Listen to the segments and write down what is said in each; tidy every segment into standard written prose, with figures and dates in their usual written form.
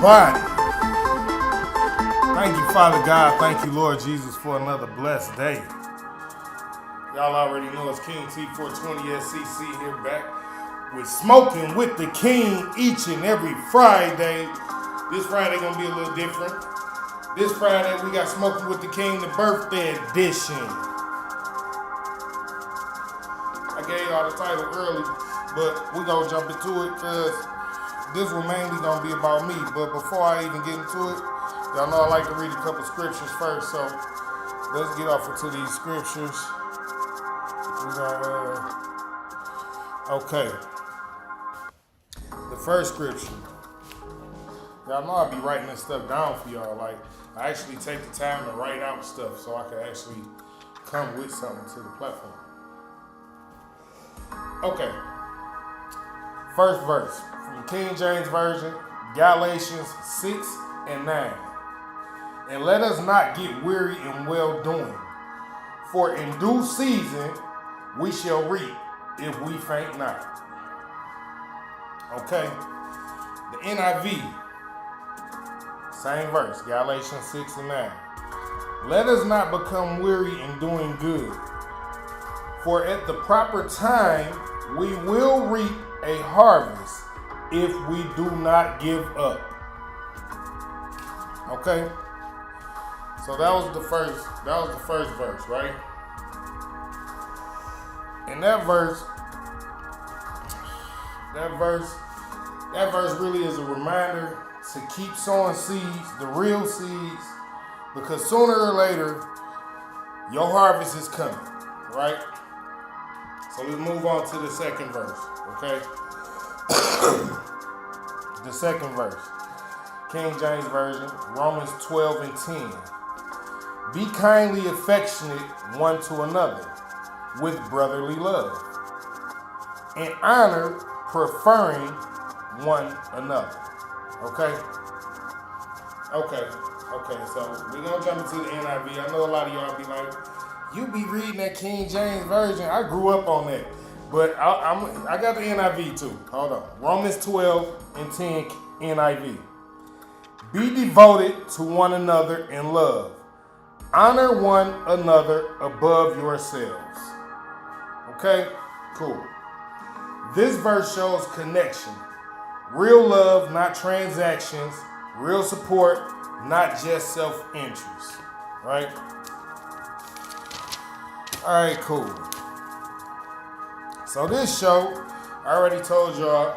body. Thank you, Father God. Thank you, Lord Jesus, for another blessed day. Y'all already know it's King T420 SCC here back with Smoking with the King each and every Friday. This Friday gonna be a little different. This Friday we got Smoking with the King, the birthday edition. I gave y'all the title early, but we gonna jump into it because this one mainly gonna be about me. But before I even get into it, y'all know I like to read a couple scriptures first, so let's get off into these scriptures. We got, okay. The first scripture. Y'all know I be writing this stuff down for y'all. Like, I actually take the time to write out stuff so I can actually come with something to the platform. Okay. First verse from the King James Version, Galatians 6 and 9. And let us not get weary in well doing, for in due season we shall reap if we faint not. Okay. The NIV, same verse, Galatians 6 and 9. Let us not become weary in doing good, for at the proper time we will reap a harvest if we do not give up. Okay? So that was the first verse, right? And that verse really is a reminder to keep sowing seeds, the real seeds, because sooner or later, your harvest is coming, right? So let's move on to the second verse, okay? The second verse, King James Version, Romans 12 and 10. Be kindly affectionate one to another with brotherly love, and honor preferring one another. Okay? Okay, so we're gonna jump into the NIV. I know a lot of y'all be like, you be reading that King James Version. I grew up on that. But I got the NIV too. Hold on. Romans 12 and 10 NIV. Be devoted to one another in love. Honor one another above yourselves. Okay? Cool. This verse shows connection. Real love, not transactions. Real support, not just self-interest. Right? Alright, cool. So this show, I already told y'all,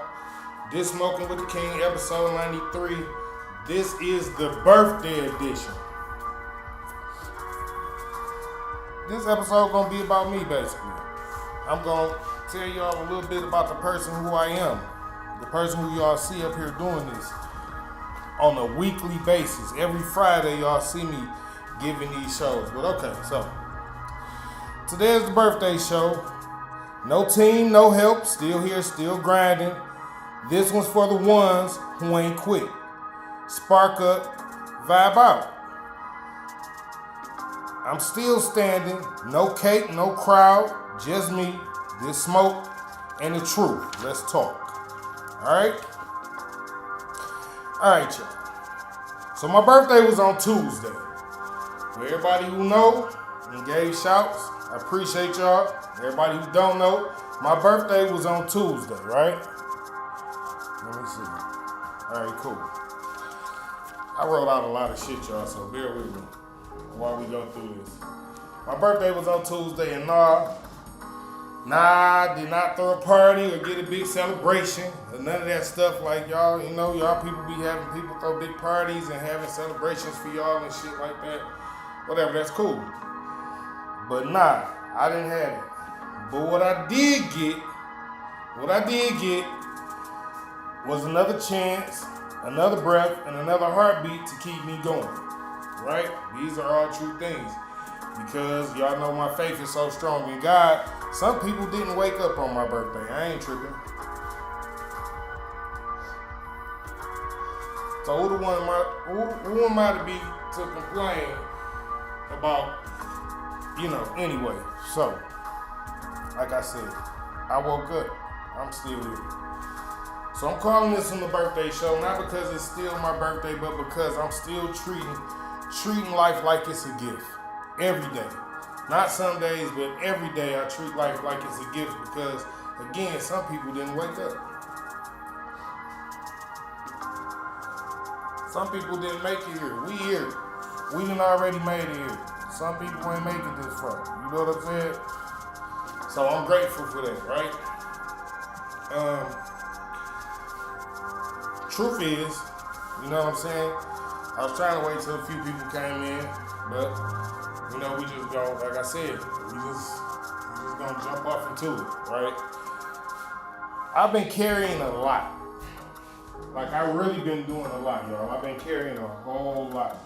this Smoking with the King, episode 93. This is the birthday edition. This episode gonna be about me, basically. I'm gonna tell y'all a little bit about the person who I am. The person who y'all see up here doing this on a weekly basis. Every Friday, y'all see me giving these shows. But okay, so today is the birthday show. No team, no help. Still here, still grinding. This one's for the ones who ain't quit. Spark up, vibe out. I'm still standing. No cake, no crowd. Just me, this smoke, and the truth. Let's talk. Alright? Alright, y'all. So my birthday was on Tuesday. For everybody who know and gave shouts, I appreciate y'all. Everybody who don't know, my birthday was on Tuesday, right? Let me see. Alright, cool. I wrote out a lot of shit, y'all, so bear with me while we go through this. My birthday was on Tuesday, and I did not throw a party or get a big celebration or none of that stuff like y'all. You know, y'all people be having people throw big parties and having celebrations for y'all and shit like that. Whatever, that's cool. But I didn't have it. But what I did get was another chance, another breath, and another heartbeat to keep me going. Right? These are all true things. Because y'all know my faith is so strong in God. Some people didn't wake up on my birthday. I ain't tripping. So who am I to be to complain about, anyway. So, like I said, I woke up. I'm still here. So I'm calling this on the birthday show, not because it's still my birthday, but because I'm still treating life like it's a gift. Every day. Not some days, but every day I treat life like it's a gift because, again, some people didn't wake up. Some people didn't make it here. We here. We done already made it here. Some people ain't make it this far. You know what I'm saying? So I'm grateful for that, right? Truth is, you know what I'm saying? I was trying to wait till a few people came in, but you know, we just go, like I said, we just gonna jump off into it, right? I've been carrying a lot. Like I really been doing a lot, y'all. I've been carrying a whole lot.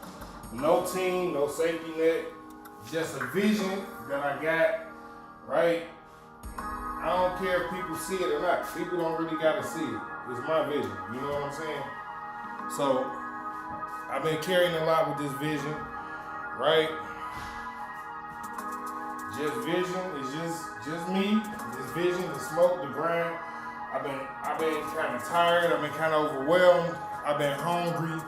No team, no safety net, just a vision that I got, right? I don't care if people see it or not. People don't really gotta see it. It's my vision, you know what I'm saying? So, I've been carrying a lot with this vision, right? Just vision, it's just me, this vision, the smoke, the grind. I've been kind of tired, I've been kind of overwhelmed, I've been hungry.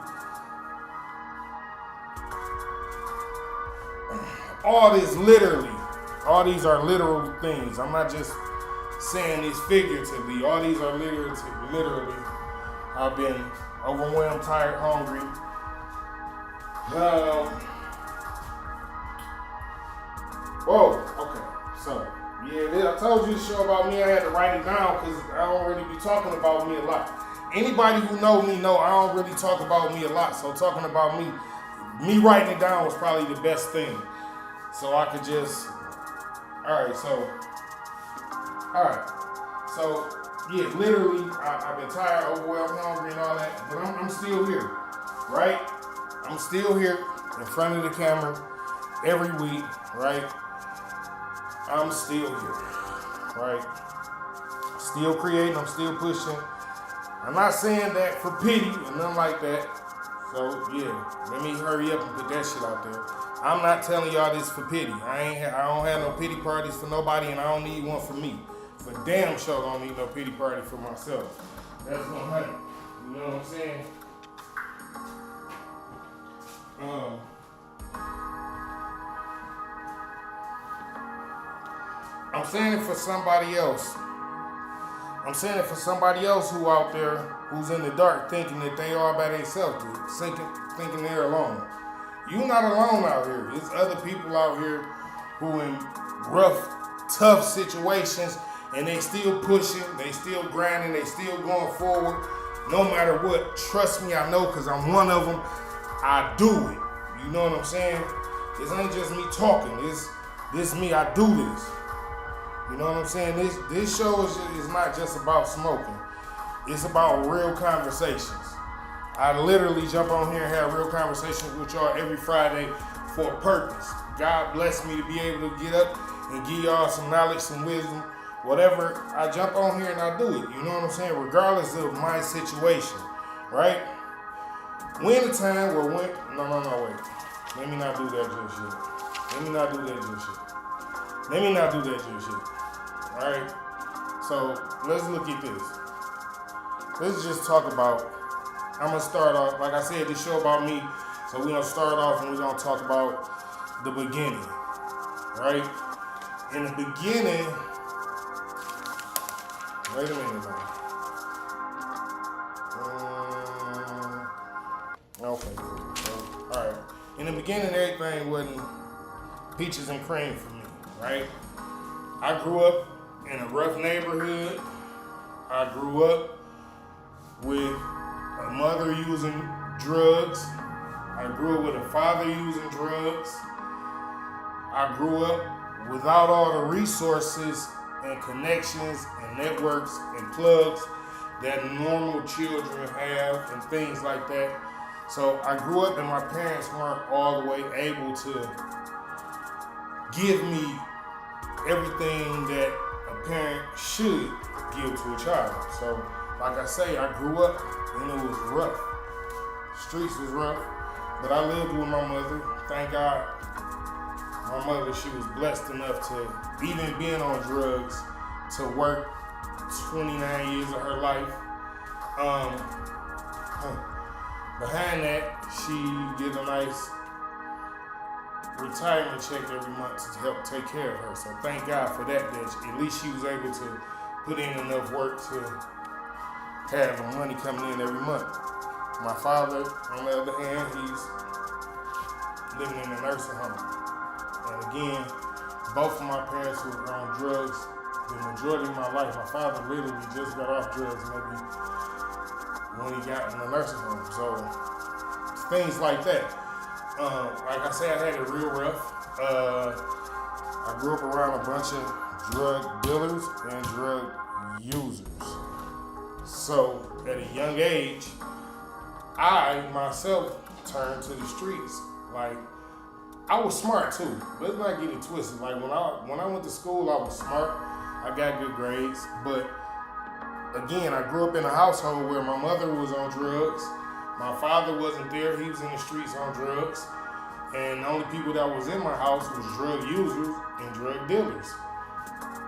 All these are literal things. I'm not just saying this figuratively. All these are literally. I've been overwhelmed, tired, hungry. Okay. So, yeah, I told you the show about me. I had to write it down because I don't really be talking about me a lot. Anybody who know me know I don't really talk about me a lot. So talking about me writing it down was probably the best thing. So I could just, all right. So, yeah, literally, I've been tired, overwhelmed, hungry, and all that, but I'm still here, right? I'm still here in front of the camera every week, right? I'm still here, right? Still creating, I'm still pushing. I'm not saying that for pity and nothing like that. So, yeah, let me hurry up and put that shit out there. I'm not telling y'all this for pity. I don't have no pity parties for nobody, and I don't need one for me. For damn sure, don't need no pity party for myself. That's 100. You know what I'm saying? I'm saying it for somebody else. I'm saying it for somebody else who out there who's in the dark thinking that they are by themselves, thinking they're alone. You're not alone out here. There's other people out here who in rough, tough situations, and they still pushing, they still grinding, they still going forward, no matter what. Trust me, I know, because I'm one of them. I do it. You know what I'm saying? This ain't just me talking. This me, I do this. You know what I'm saying? This show is not just about smoking. It's about real conversations. I literally jump on here and have real conversations with y'all every Friday for a purpose. God bless me to be able to get up and give y'all some knowledge, some wisdom, whatever. I jump on here and I do it. You know what I'm saying? Regardless of my situation, right? We in a time where wait. Let me not do that just shit. Let me not do that just shit. All right? So let's look at this. Let's just talk about, I'm going to start off, like I said, this show about me. So we're going to start off and we're going to talk about the beginning, right? In the beginning, wait a minute now. Okay, cool. So, all right. In the beginning, everything wasn't peaches and cream for me, right? I grew up in a rough neighborhood. I grew up with a mother using drugs. I grew up with a father using drugs. I grew up without all the resources and connections and networks and plugs that normal children have and things like that. So I grew up and my parents weren't all the way able to give me everything that a parent should give to a child. So like I say, I grew up and it was rough. Streets was rough, but I lived with my mother. Thank God. My mother, she was blessed enough to, even being on drugs, to work 29 years of her life Um, behind that, she get a nice retirement check every month to help take care of her. So thank God for that. That at least she was able to put in enough work to have the money coming in every month. My father, on the other hand, he's living in a nursing home. And again, both of my parents were on drugs the majority of my life. My father literally just got off drugs maybe when he got in the nursing home. So things like that. Like I said, I had it real rough. I grew up around a bunch of drug dealers and drug users. So at a young age, I myself turned to the streets. Like, I was smart too. Let's not get it twisted. Like when I went to school, I was smart. I got good grades. But again, I grew up in a household where my mother was on drugs. My father wasn't there. He was in the streets on drugs. And the only people that was in my house was drug users and drug dealers.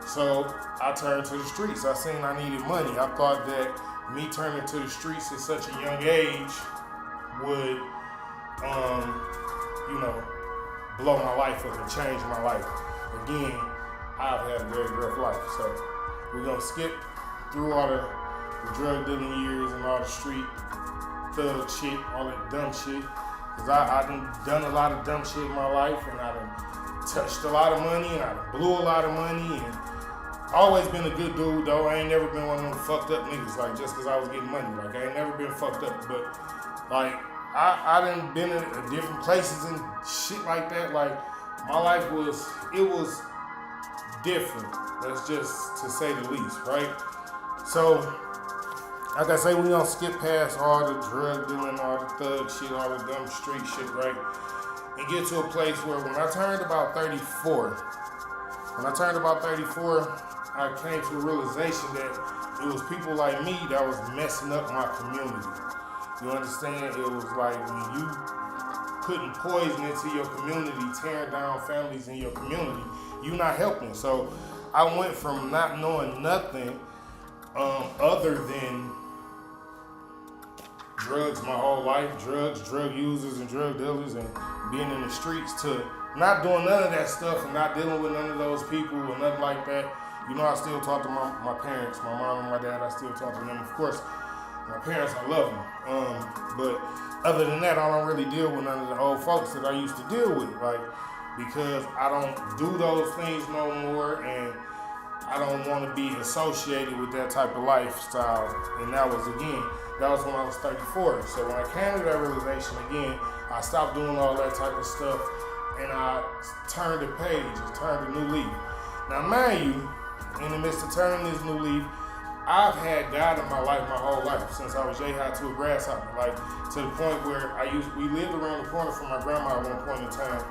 So I turned to the streets. I seen I needed money. I thought that me turning to the streets at such a young age would, blow my life up and change my life. Again, I've had a very rough life. So we're going to skip through all the drug dealing years and all the street thug shit, all that dumb shit. Because I done a lot of dumb shit in my life, and I done touched a lot of money, and I done blew a lot of money, and always been a good dude, though. I ain't never been one of them fucked up niggas, like, just because I was getting money. Like, I ain't never been fucked up, but, like, I done been in different places and shit like that. Like, my life was different. That's just to say the least, right? So, like I say, we gonna skip past all the drug dealing, all the thug shit, all the dumb street shit, right? And get to a place where when I turned about 34, I came to a realization that it was people like me that was messing up my community. You understand? It was like when you putting poison into your community, tearing down families in your community, you not helping. So I went from not knowing nothing other than drugs my whole life, drug users and drug dealers and being in the streets, to not doing none of that stuff and not dealing with none of those people or nothing like that. You know, I still talk to my parents, my mom and my dad. I still talk to them. Of course, my parents, I love them. But other than that, I don't really deal with none of the old folks that I used to deal with, like, because I don't do those things no more, and I don't want to be associated with that type of lifestyle. And that was when I was 34. So when I came to that realization again, I stopped doing all that type of stuff, and I turned the page, turned a new leaf. Now, mind you, in the midst of turning this new leaf, I've had God in my life my whole life, since I was yay-high to a grasshopper, like, to the point where we lived around the corner from my grandma at one point in time,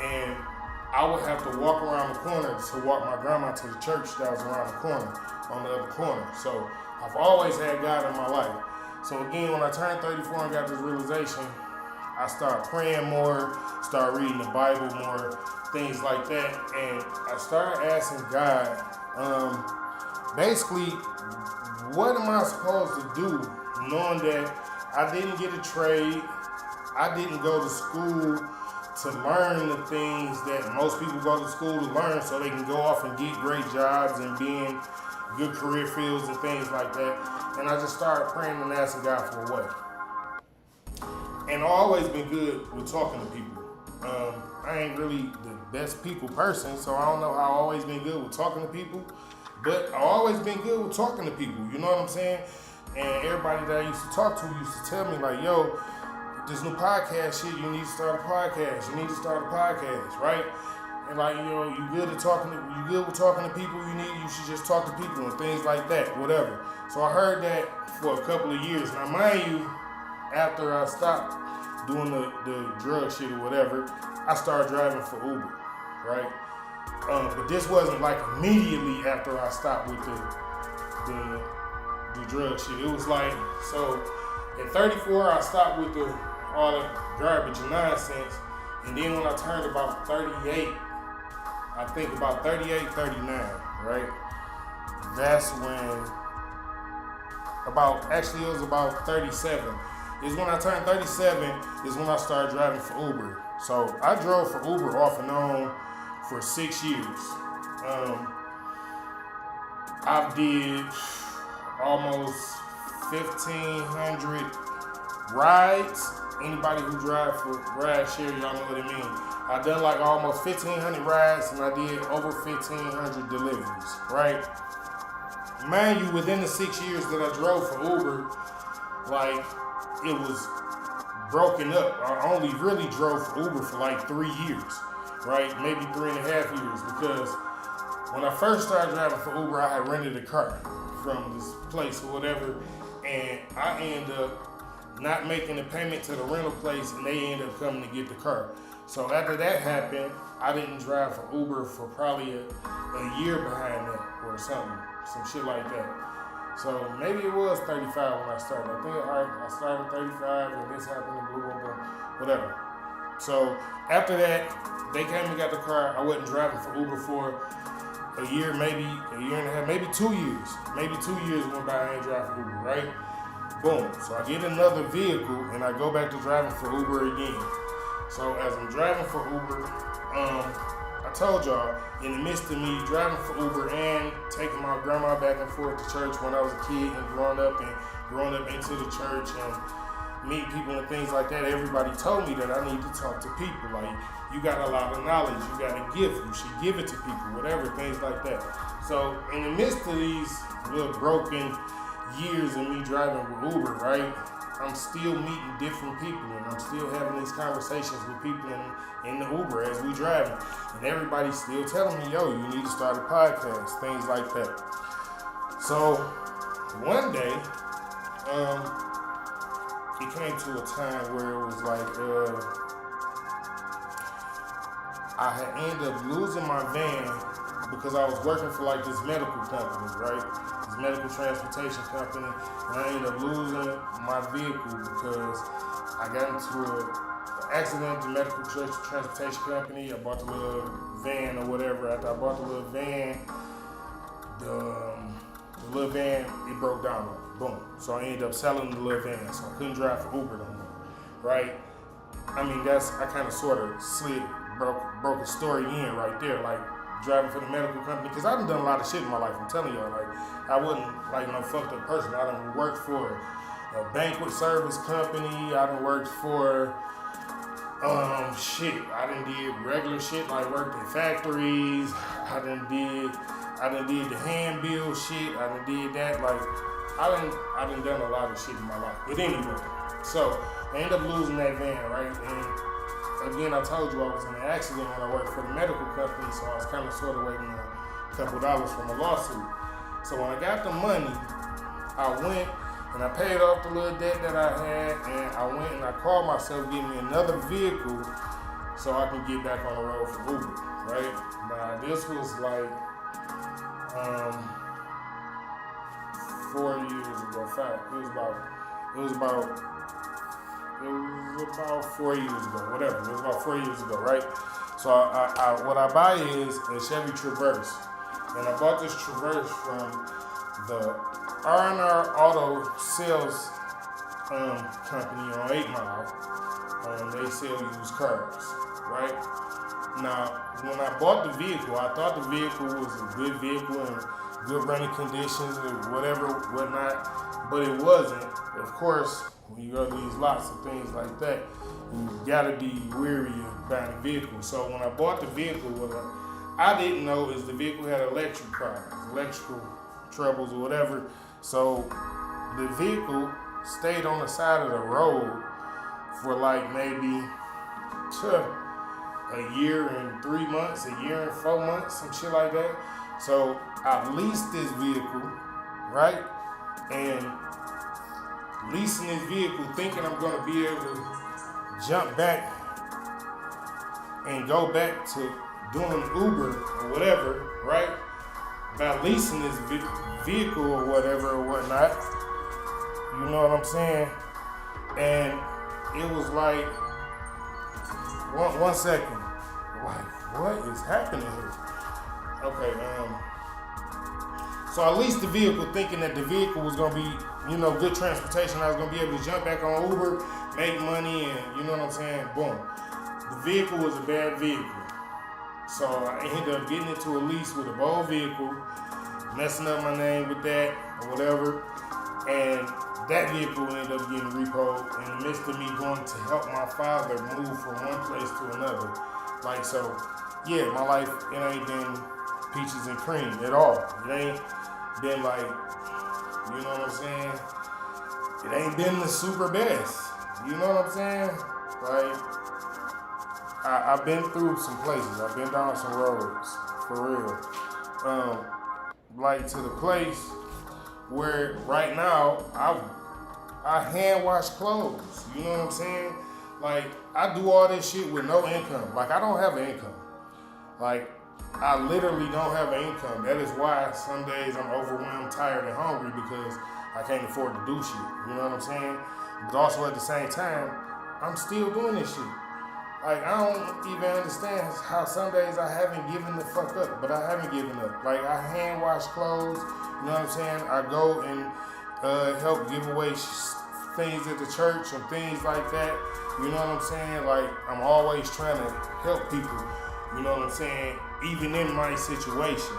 and I would have to walk around the corner to walk my grandma to the church that was around the corner, on the other corner. So I've always had God in my life. So again, when I turned 34 and got this realization, I started praying more, started reading the Bible more, things like that, and I started asking God, basically, what am I supposed to do, knowing that I didn't get a trade, I didn't go to school to learn the things that most people go to school to learn so they can go off and get great jobs and be in good career fields and things like that. And I just started praying and asking God for a way. And I've always been good with talking to people. I ain't really the best people person, so I don't know how I've always been good with talking to people, but I've always been good with talking to people, you know what I'm saying? And everybody that I used to talk to used to tell me, like, yo, this new podcast shit, you need to start a podcast. You need to start a podcast, right? And like, you know, you good with talking to people, you should just talk to people and things like that, whatever. So I heard that for a couple of years. Now, mind you, after I stopped doing the drug shit or whatever, I started driving for Uber, right? But this wasn't like immediately after I stopped with the drug shit. It was like, so at 34, I stopped with all the garbage and nonsense. And then when I turned about 38, I think about 38, 39, right? That's when it was about 37. Is when I turned 37 is when I started driving for Uber. So I drove for Uber off and on for 6 years. I did almost 1,500 rides. Anybody who drive for ride share, y'all know what I mean. I done like almost 1,500 rides and I did over 1,500 deliveries, right? Mind you, within the 6 years that I drove for Uber, like it was broken up. I only really drove for Uber for like 3 years, right? Maybe 3.5 years, because when I first started driving for Uber, I had rented a car from this place or whatever, and I ended up not making the payment to the rental place, and they ended up coming to get the car. So after that happened, I didn't drive for Uber for probably a year behind that or something, some shit like that. So maybe it was 35 when I started. I think I started 35 and this happened and blah, blah, blah, whatever. So after that, they came and got the car. I wasn't driving for Uber for a year, maybe a year and a half, maybe 2 years. Maybe 2 years went by, I ain't driving for Uber, right? Boom. So I get another vehicle and I go back to driving for Uber again. So as I'm driving for Uber, I told y'all, in the midst of me driving for Uber and taking my grandma back and forth to church when I was a kid and growing up into the church and meeting people and things like that, everybody told me that I need to talk to people. Like, you got a lot of knowledge, you got a gift, you should give it to people, whatever, things like that. So in the midst of these little broken years of me driving with Uber, right, I'm still meeting different people and I'm still having these conversations with people in the Uber as we driving. And everybody's still telling me, yo, you need to start a podcast, things like that. So one day, it came to a time where it was like, I had ended up losing my van because I was working for like this medical company, right? This medical transportation company, and I ended up losing my vehicle because I got into an accident at the medical transportation company. I bought the little van or whatever. After I bought the little van, the little van, it broke down. Boom. So I ended up selling the little van, so I couldn't drive for Uber no more, right? I mean, I kind of sort of broke a story in right there, like driving for the medical company, because I've done a lot of shit in my life. I'm telling y'all, like, I wasn't like no fucked up person. I done worked for a banquet service company. I done worked for I done did regular shit, like worked in factories. I done did the hand bill shit. I done did that. Like, I done done a lot of shit in my life. But anyway, so I ended up losing that van, right? And again, I told you I was in an accident when I worked for the medical company, so I was kind of sort of waiting on a couple dollars from a lawsuit. So when I got the money, I went and I paid off the little debt that I had, and I went and I called myself getting me another vehicle so I can get back on the road for Uber, right? Now, this was like 4 years ago, it was about 4 years ago, whatever. It was about 4 years ago, right? So what I buy is a Chevy Traverse. And I bought this Traverse from the R&R Auto Sales company on 8 Mile. They sell used cars, right? Now, when I bought the vehicle, I thought the vehicle was a good vehicle and good running conditions and whatever, whatnot, but it wasn't. Of course, when you go to these lots and things like that, you gotta be wary of buying a vehicle. So when I bought the vehicle, what I didn't know is the vehicle had electrical troubles or whatever. So the vehicle stayed on the side of the road for like maybe a year and 3 months, a year and 4 months, some shit like that. So I leased this vehicle, right? And leasing this vehicle, thinking I'm gonna be able to jump back and go back to doing Uber or whatever, right? By leasing this vehicle or whatever or whatnot, you know what I'm saying? And it was like, one second, like, what is happening here? Okay, So I leased the vehicle thinking that the vehicle was gonna be, good transportation. I was gonna be able to jump back on Uber, make money, and you know what I'm saying? Boom. The vehicle was a bad vehicle. So I ended up getting into a lease with a bold vehicle, messing up my name with that or whatever. And that vehicle ended up getting repoed in the midst of me going to help my father move from one place to another. Like, so, yeah, my life, it ain't been peaches and cream at all. It ain't been like, you know what I'm saying? It ain't been the super best. You know what I'm saying? Like, I've been through some places. I've been down some roads, for real. Like to the place where right now I hand wash clothes. You know what I'm saying? Like, I do all this shit with no income. Like, I don't have an income. Like, I literally don't have an income. That is why some days I'm overwhelmed, tired, and hungry because I can't afford to do shit. You know what I'm saying? But also at the same time, I'm still doing this shit. Like, I don't even understand how some days I haven't given the fuck up, but I haven't given up. Like, I hand wash clothes, you know what I'm saying? I go and help give away things at the church and things like that. You know what I'm saying? Like, I'm always trying to help people, you know what I'm saying? Even in my situation,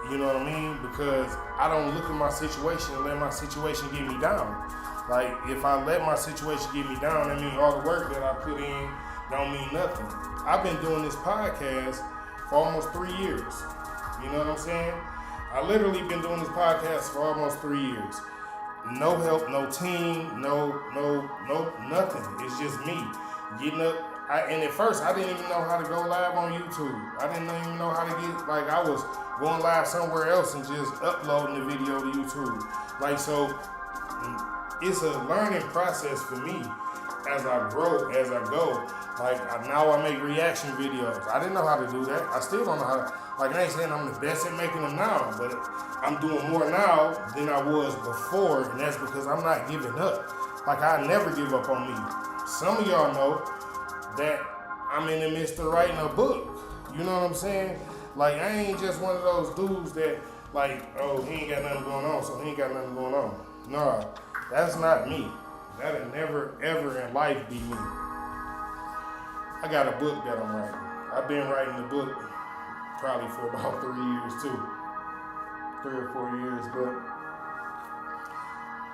you know what I mean? Because I don't look at my situation and let my situation get me down. Like, if I let my situation get me down, I mean, all the work that I put in don't mean nothing. I've been doing this podcast for almost 3 years. You know what I'm saying? I literally been doing this podcast for almost 3 years. No help, no team, no, nothing. It's just me getting up. And at first, I didn't even know how to go live on YouTube. I didn't even know how to get, like, I was going live somewhere else and just uploading the video to YouTube. Like, so it's a learning process for me as I grow, as I go. Like, now I make reaction videos. I didn't know how to do that. I still don't know how to, like, I ain't saying I'm the best at making them now, but I'm doing more now than I was before, and that's because I'm not giving up. Like, I never give up on me. Some of y'all know that I'm in the midst of writing a book. You know what I'm saying? Like, I ain't just one of those dudes that, like, oh, he ain't got nothing going on, so he ain't got nothing going on. No, that's not me. That'll never, ever in life be me. I got a book that I'm writing. I've been writing the book probably for about 3 years too. 3 or 4 years, but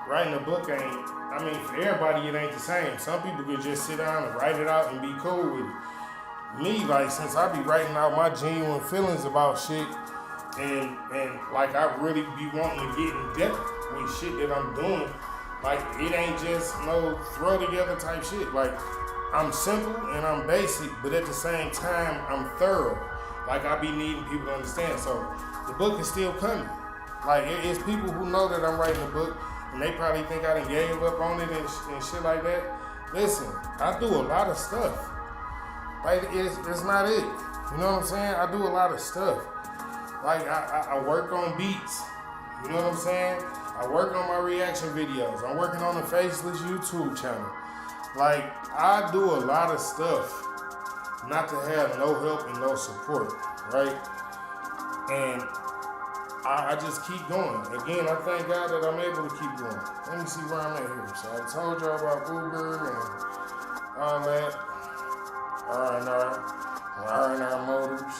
writing a book ain't, I mean, for everybody it ain't the same. Some people could just sit down and write it out and be cool with it. Me, like, since I be writing out my genuine feelings about shit and like I really be wanting to get in depth with shit that I'm doing, like, it ain't just no throw together type shit. Like, I'm simple and I'm basic, but at the same time, I'm thorough. Like, I be needing people to understand. So the book is still coming. Like, it's people who know that I'm writing a book, and they probably think I done gave up on it and shit like that. Listen, I do a lot of stuff. Like, it's not it. You know what I'm saying? I do a lot of stuff. Like, I work on beats. You know what I'm saying? I work on my reaction videos. I'm working on the Faceless YouTube channel. Like, I do a lot of stuff not to have no help and no support, right? And I just keep going. Again, I thank God that I'm able to keep going. Let me see where I'm at here. So I told y'all about Uber and all that. R&R Motors.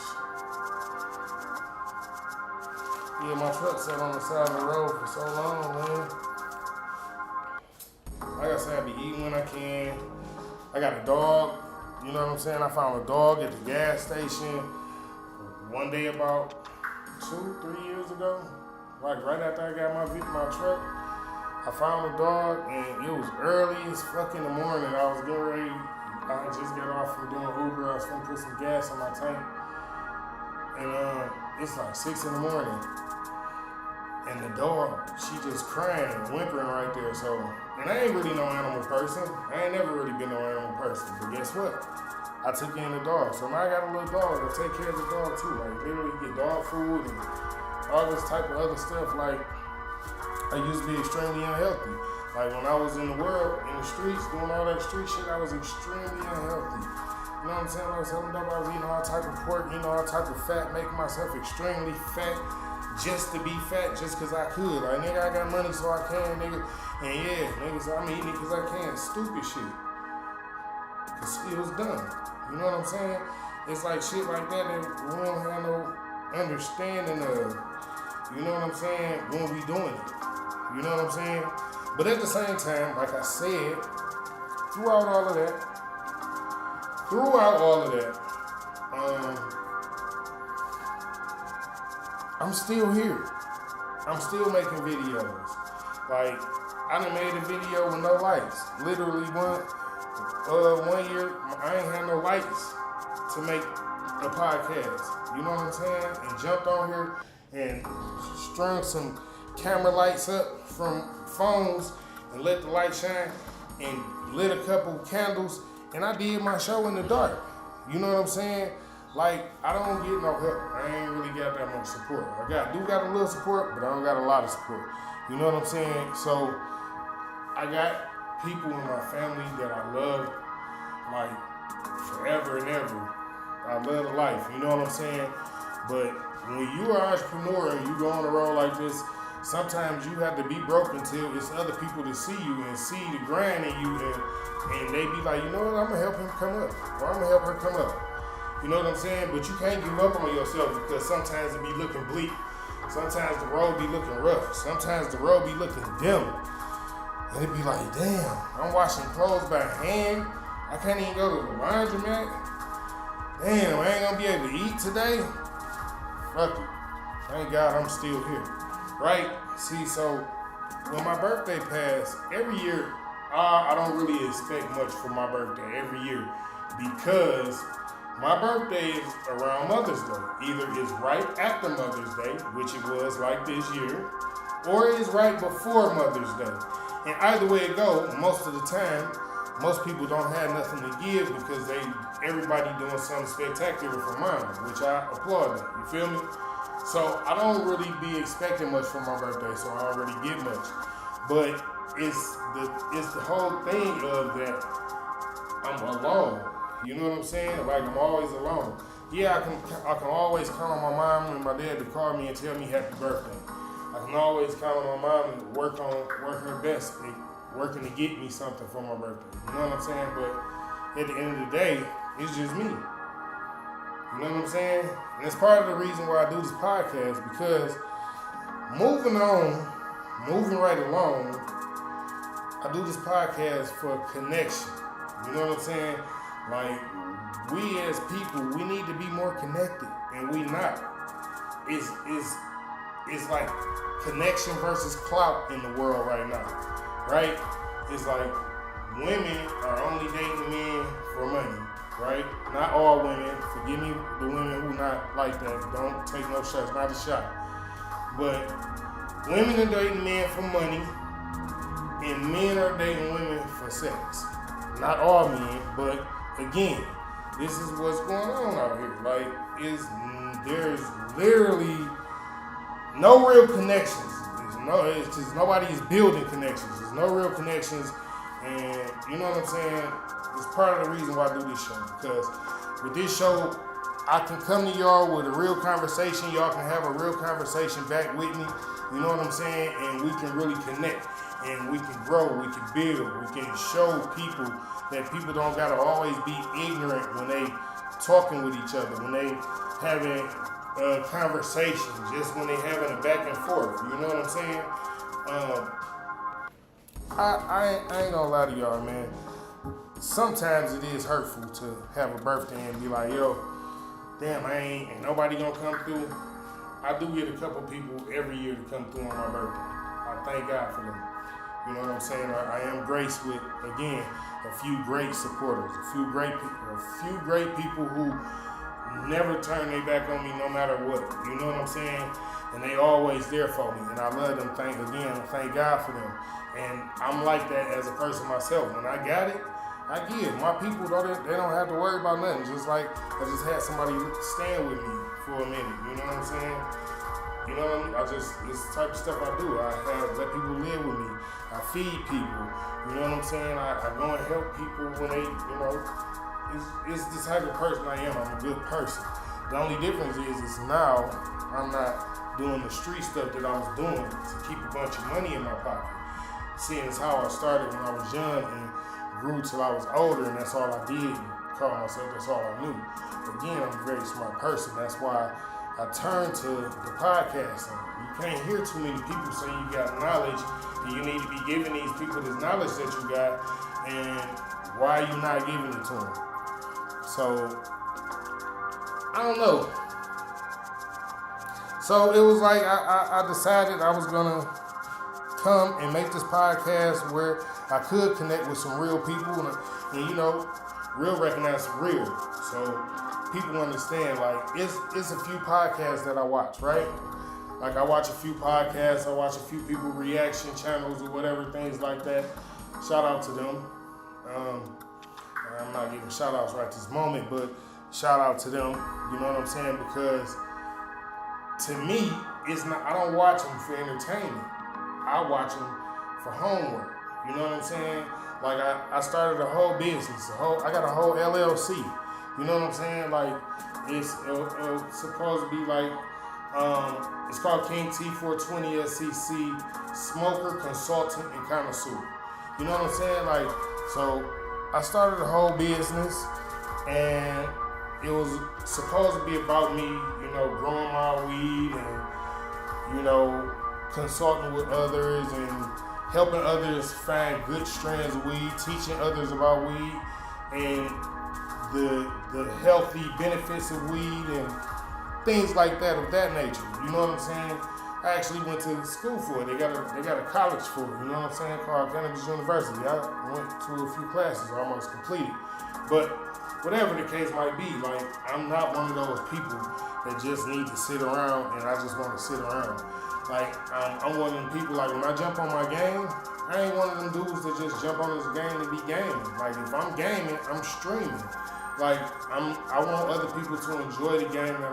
Yeah, my truck sat on the side of the road for so long, man. Like I said, I be eating when I can. I got a dog, you know what I'm saying? I found a dog at the gas station one day about 2-3 years ago. Like, right after I got my truck, I found a dog, and it was early as fuck in the morning. I was getting ready. I just got off from doing Uber. I was gonna put some gas in my tank. And it's like 6 in the morning. And the dog, she just crying and whimpering right there. So, and I ain't really no animal person. I ain't never really been no animal person. But guess what? I took in the dog. So now I got a little dog. I take care of the dog too. Like, literally get dog food and all this type of other stuff. Like, I used to be extremely unhealthy. Like, when I was in the world, in the streets, doing all that street shit, I was extremely unhealthy. You know what I'm saying? I was selling dope. I was eating all type of pork, all type of fat, making myself extremely fat. just to be fat just because I could. Like, nigga, I got money so I can, nigga. And yeah, niggas, I'm eating it because I can. Stupid shit. Because it was dumb. You know what I'm saying? It's like shit like that we don't have no understanding of. You know what I'm saying? When we doing it. You know what I'm saying? But at the same time, like I said, throughout all of that, I'm still here. I'm still making videos. Like, I done made a video with no lights. Literally one year, I ain't had no lights to make a podcast. You know what I'm saying? And jumped on here and strung some camera lights up from phones and let the light shine and lit a couple candles, and I did my show in the dark. You know what I'm saying? Like, I don't get no help. I ain't really got that much support. I do got a little support, but I don't got a lot of support. You know what I'm saying? So I got people in my family that I love, like, forever and ever. I love the life, you know what I'm saying? But when you are an entrepreneur and you go on the road like this, sometimes you have to be broke until it's other people to see you and see the grind in you, and they be like, you know what, I'm gonna help him come up, or I'm gonna help her come up. You know what I'm saying? But you can't give up on yourself, because sometimes it be looking bleak. Sometimes the road be looking rough. Sometimes the road be looking dim. And it be like, damn, I'm washing clothes by hand. I can't even go to the laundromat. Damn, I ain't gonna be able to eat today. Fuck it. Thank God I'm still here. Right? See, so when my birthday passed, every year, I don't really expect much for my birthday every year, because my birthday is around Mother's Day. Either it's right after Mother's Day, which it was like this year, or it's right before Mother's Day. And either way it go, most of the time, most people don't have nothing to give because everybody doing something spectacular for mine, which I applaud that. You feel me? So I don't really be expecting much for my birthday, so I don't really get much. But it's the whole thing of that I'm alone. You know what I'm saying? Like, I'm always alone. Yeah, I can always count on my mom and my dad to call me and tell me happy birthday. I can always count on my mom to work her best, working to get me something for my birthday. You know what I'm saying? But at the end of the day, it's just me. You know what I'm saying? And it's part of the reason why I do this podcast, because moving right along, I do this podcast for connection. You know what I'm saying? Like, we as people, we need to be more connected, and we not. It's like connection versus clout in the world right now, right? It's like women are only dating men for money, right? Not all women. Forgive me, the women who not like that. Don't take no shots. Not a shot. But women are dating men for money, and men are dating women for sex. Not all men, but again, this is what's going on out here. Like, there's literally no real connections. It's just nobody is building connections. There's no real connections, and you know what I'm saying? It's part of the reason why I do this show, because with this show, I can come to y'all with a real conversation. Y'all can have a real conversation back with me. You know what I'm saying? And we can really connect, and we can grow, we can build, we can show people that people don't gotta always be ignorant when they talking with each other, when they having a conversation, just when they having a back and forth. You know what I'm saying? I ain't gonna lie to y'all, man. Sometimes it is hurtful to have a birthday and be like, yo, damn, ain't nobody gonna come through. I do get a couple people every year to come through on my birthday. I thank God for them. You know what I'm saying? I am graced with, again, a few great supporters, a few great people who never turn their back on me no matter what. You know what I'm saying? And they always there for me. And I love them. Thank God for them. And I'm like that as a person myself. When I got it, I give. My people, they don't have to worry about nothing. Just like I just had somebody stand with me for a minute. You know what I'm saying? You know what I mean? It's the type of stuff I do. I let people live with me. I feed people. You know what I'm saying? I go and help people when they, you know, it's the type of person I am. I'm a good person. The only difference is now I'm not doing the street stuff that I was doing to keep a bunch of money in my pocket. Seeing as how I started when I was young and grew till I was older, and that's all I did, and called myself, that's all I knew. Again, I'm a very smart person. That's why I turned to the podcasting. You can't hear too many people say you got knowledge, and you need to be giving these people this knowledge that you got, and why are you not giving it to them? So, I don't know. So it was like I decided I was gonna come and make this podcast where I could connect with some real people and you know, real recognize real. So people understand, like, it's a few podcasts that I watch, right? Like, I watch a few podcasts, I watch a few people reaction channels or whatever, things like that. Shout out to them. I'm not giving shout outs right this moment, but shout out to them, you know what I'm saying? Because to me, it's not, I don't watch them for entertainment. I watch them for homework. You know what I'm saying? Like, I started a whole business. I got a whole LLC. You know what I'm saying? Like, it's supposed to be like, it's called King T420 SEC, Smoker, Consultant, and Connoisseur. You know what I'm saying? Like, so I started a whole business, and it was supposed to be about me, you know, growing my weed and, you know, consulting with others and helping others find good strands of weed, teaching others about weed and the healthy benefits of weed and things like that of that nature. You know what I'm saying? I actually went to school for it. They got a college for it. You know what I'm saying? Called Cannabis University. I went to a few classes, almost completed. But whatever the case might be, like, I'm not one of those people that just need to sit around and I just want to sit around. Like, I'm one of them people, like, when I jump on my game, I ain't one of them dudes that just jump on this game to be gaming. Like, if I'm gaming, I'm streaming. Like, I want other people to enjoy the game that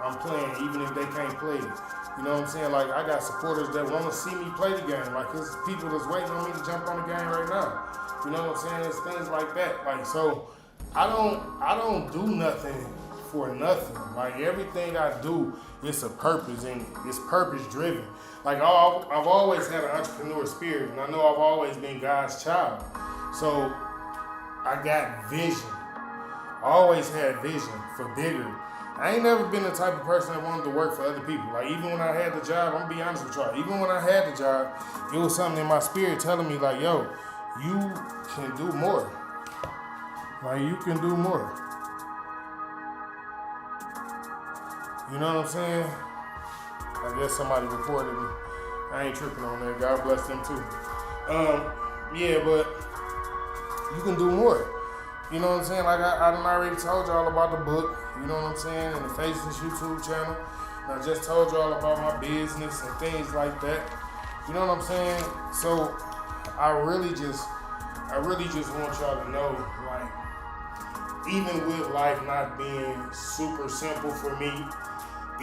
I'm playing, even if they can't play it. You know what I'm saying? Like, I got supporters that want to see me play the game. Like, there's people that's waiting on me to jump on the game right now. You know what I'm saying? It's things like that. Like, so I don't do nothing for nothing. Like, everything I do, it's a purpose, and it's purpose driven. Like, I've always had an entrepreneur spirit, and I know I've always been God's child. So I got vision. I always had vision for bigger. I ain't never been the type of person that wanted to work for other people. Like, even when I had the job, I'm gonna be honest with y'all, even when I had the job, it was something in my spirit telling me, like, yo, you can do more. Like, you can do more. You know what I'm saying? I guess somebody reported me. I ain't tripping on that. God bless them too. Yeah, but you can do more. You know what I'm saying? Like, I done already told y'all about the book, you know what I'm saying, and the Faceless YouTube channel. And I just told y'all about my business and things like that. You know what I'm saying? So I really just want y'all to know, like, even with life not being super simple for me,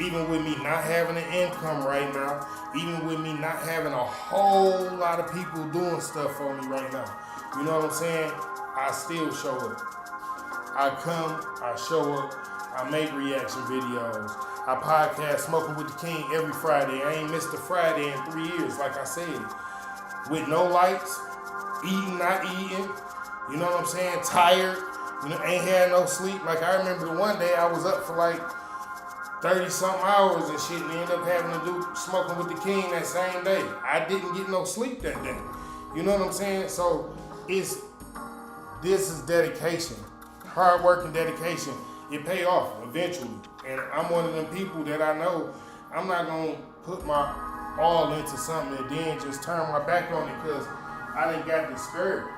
even with me not having an income right now, even with me not having a whole lot of people doing stuff for me right now, you know what I'm saying? I still show up. I come, I show up, I make reaction videos. I podcast Smoking with the King every Friday. I ain't missed a Friday in 3 years, like I said. With no lights, eating, not eating, you know what I'm saying? Tired, you know, ain't had no sleep. Like, I remember the one day I was up for like 30-something hours and shit, and ended up having to do Smoking with the King that same day. I didn't get no sleep that day. You know what I'm saying? So this is dedication. Hard work and dedication. It pay off eventually. And I'm one of them people that I know I'm not gonna put my all into something and then just turn my back on it because I done got discouraged.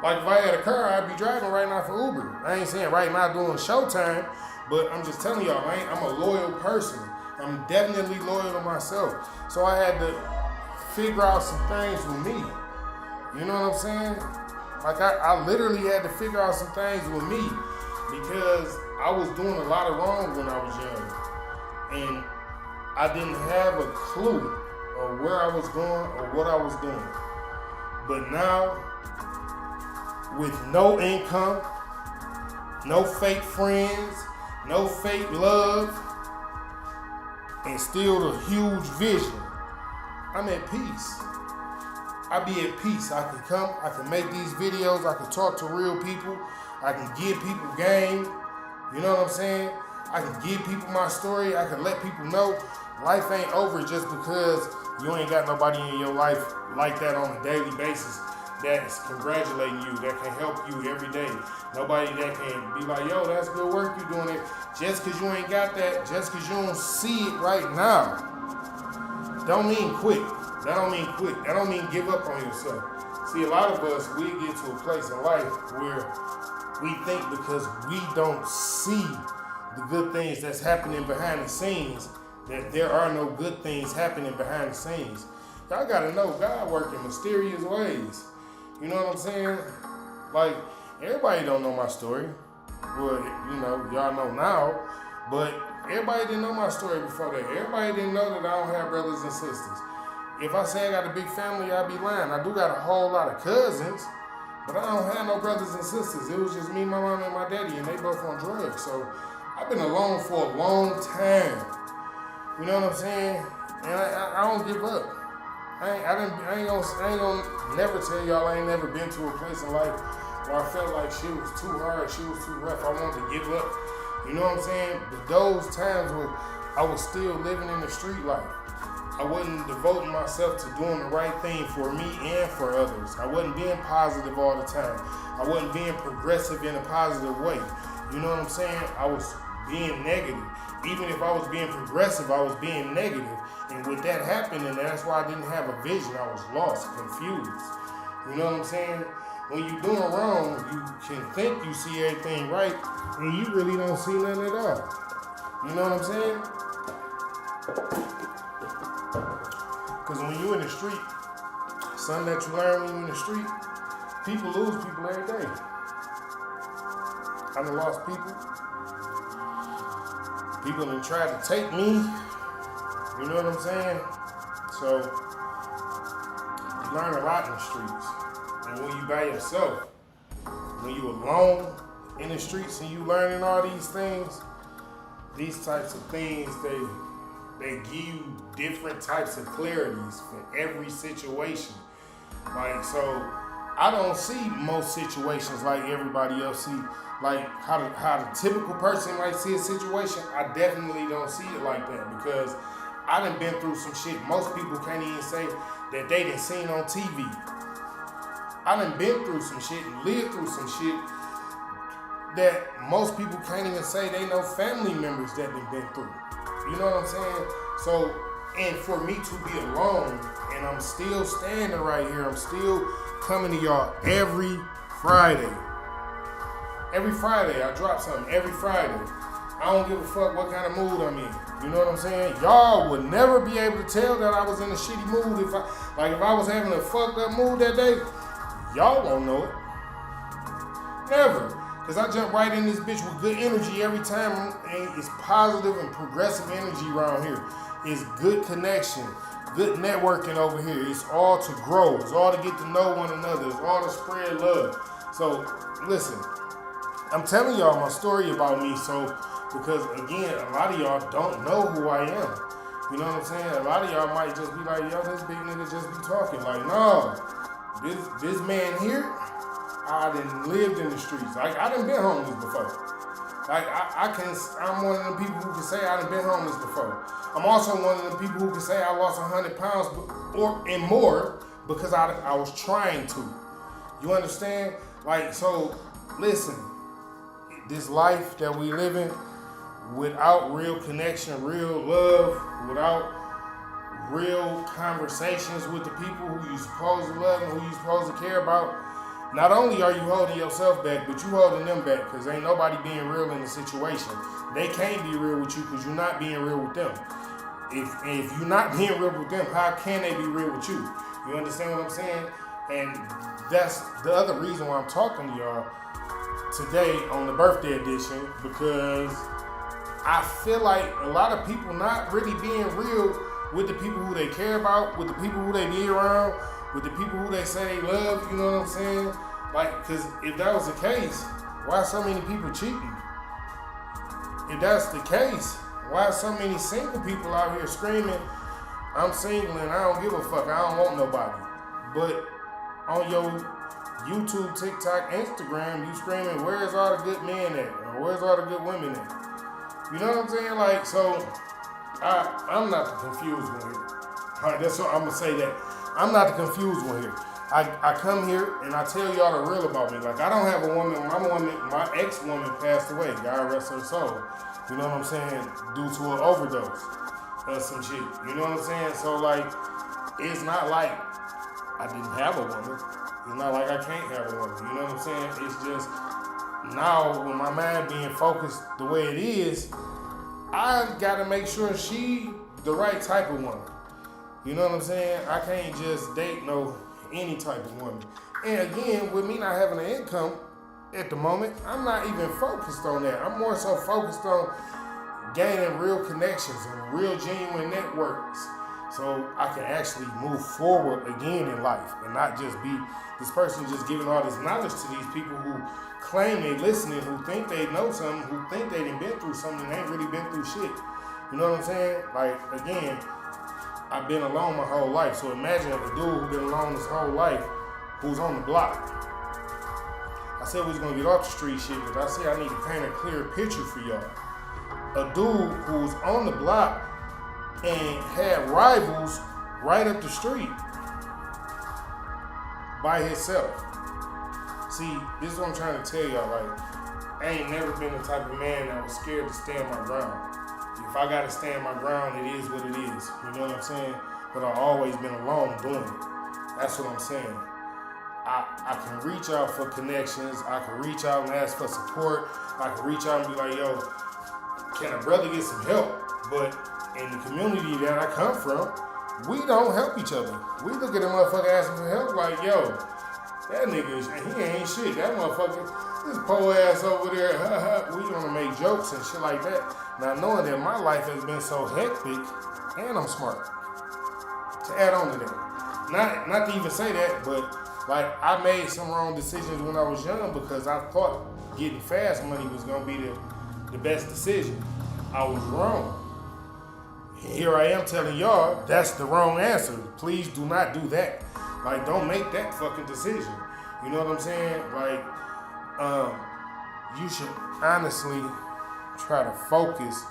Like, if I had a car, I'd be driving right now for Uber. I ain't saying right now doing Showtime, but I'm just telling y'all, man, I'm a loyal person. I'm definitely loyal to myself. So I had to figure out some things with me. You know what I'm saying? Like, I literally had to figure out some things with me because I was doing a lot of wrong when I was young. And I didn't have a clue of where I was going or what I was doing. But now, with no income, no fake friends, no fake love, instilled a huge vision. I'm at peace. I be at peace. I can come, I can make these videos, I can talk to real people, I can give people game, you know what I'm saying? I can give people my story, I can let people know life ain't over just because you ain't got nobody in your life like that on a daily basis that's congratulating you, that can help you every day. Nobody that can be like, yo, that's good work, you doing it. Just because you ain't got that, just because you don't see it right now, don't mean quit. That don't mean quit. That don't mean give up on yourself. See, a lot of us, we get to a place in life where we think because we don't see the good things that's happening behind the scenes, that there are no good things happening behind the scenes. Y'all gotta know God works in mysterious ways. You know what I'm saying? Like, everybody don't know my story. Well, you know, y'all know now, but everybody didn't know my story before that. Everybody didn't know that I don't have brothers and sisters. If I say I got a big family, I'd be lying. I do got a whole lot of cousins, but I don't have no brothers and sisters. It was just me, my mom, and my daddy, and they both on drugs. So I've been alone for a long time. You know what I'm saying? And I don't give up. I ain't gonna never tell y'all I ain't never been to a place in life where I felt like shit was too hard, shit was too rough. I wanted to give up. You know what I'm saying? But those times where I was still living in the street life, I wasn't devoting myself to doing the right thing for me and for others. I wasn't being positive all the time. I wasn't being progressive in a positive way. You know what I'm saying? I was being negative. Even if I was being progressive, I was being negative. And with that happening, that's why I didn't have a vision. I was lost, confused. You know what I'm saying? When you're doing wrong, you can think you see everything right, and you really don't see nothing at all. You know what I'm saying? Because when you're in the street, something that you learn when you're in the street, people lose people every day. I done lost people. People done tried to take me. You know what I'm saying? So, you learn a lot in the streets. And when you by yourself, when you alone in the streets and you learning all these things, these types of things, they give you different types of clarities for every situation. Like, so I don't see most situations like everybody else see. Like how the typical person might see a situation, I definitely don't see it like that because I done been through some shit most people can't even say that they done seen on TV. I done been through some shit and lived through some shit that most people can't even say they know family members that done been through. You know what I'm saying? So, and for me to be alone, and I'm still standing right here, I'm still coming to y'all every Friday. Every Friday, I drop something. Every Friday. I don't give a fuck what kind of mood I'm in. You know what I'm saying? Y'all would never be able to tell that I was in a shitty mood if I was having a fucked up mood that day. Y'all won't know it. Never. Because I jump right in this bitch with good energy every time. And it's positive and progressive energy around here. It's good connection. Good networking over here. It's all to grow. It's all to get to know one another. It's all to spread love. So, listen. I'm telling y'all my story about me, because again, a lot of y'all don't know who I am. You know what I'm saying? A lot of y'all might just be like, yo, this big nigga just be talking. Like, no, this man here, I done lived in the streets. Like, I done been homeless before. Like, I'm one of the people who can say I done been homeless before. I'm also one of the people who can say I lost 100 pounds and more because I was trying to. You understand? Like, so, listen. This life that we live in, without real connection, real love, without real conversations with the people who you supposed to love and who you supposed to care about, not only are you holding yourself back, but you holding them back because ain't nobody being real in the situation. They can't be real with you because you're not being real with them. If you're not being real with them, how can they be real with you? You understand what I'm saying? And that's the other reason why I'm talking to y'all today on the birthday edition, because I feel like a lot of people not really being real with the people who they care about, with the people who they be around, with the people who they say they love, you know what I'm saying? Like, because if that was the case, why so many people cheating? If that's the case, Why so many single people out here screaming, I'm single and I don't give a fuck, I don't want nobody. But on your YouTube, TikTok, Instagram, you screaming, where's all the good men at? Or where's all the good women at? You know what I'm saying? Like, so, I'm not the confused one here. All right, that's what I'm going to say that. I'm not the confused one here. I come here and I tell y'all the real about me. Like, I don't have a woman. My ex-woman passed away. God rest her soul. You know what I'm saying? Due to an overdose or some shit. You know what I'm saying? So, like, it's not like I didn't have a woman. It's not like I can't have a woman. You know what I'm saying? It's just now with my mind being focused the way it is, I got to make sure she the right type of woman. You know what I'm saying? I can't just date any type of woman. And again, with me not having an income at the moment, I'm not even focused on that. I'm more so focused on gaining real connections and real genuine networks so I can actually move forward again in life and not just be this person just giving all this knowledge to these people who claim they listening, who think they know something, who think they done been through something and ain't really been through shit. You know what I'm saying? Like, again, I've been alone my whole life. So imagine a dude who's been alone his whole life who's on the block. I said we was gonna get off the street shit, but I said I need to paint a clear picture for y'all. A dude who's on the block and had rivals right up the street by himself. See, this is what I'm trying to tell y'all. Like, I ain't never been the type of man that was scared to stand my ground. If I gotta stand my ground, it is what it is. You know what I'm saying? But I've always been alone doing it. That's what I'm saying. I can reach out for connections. I can reach out and ask for support. I can reach out and be like, yo, can a brother get some help? But in the community that I come from, we don't help each other. We look at a motherfucker asking for help like, yo, that nigga, he ain't shit. That motherfucker, this poor ass over there, we gonna make jokes and shit like that. Now knowing that my life has been so hectic, and I'm smart. To add on to that. Not to even say that, but like I made some wrong decisions when I was young because I thought getting fast money was gonna be the best decision. I was wrong. Here I am telling y'all that's the wrong answer. Please do not do that. Like, don't make that fucking decision. You know what I'm saying? Like, you should honestly try to focus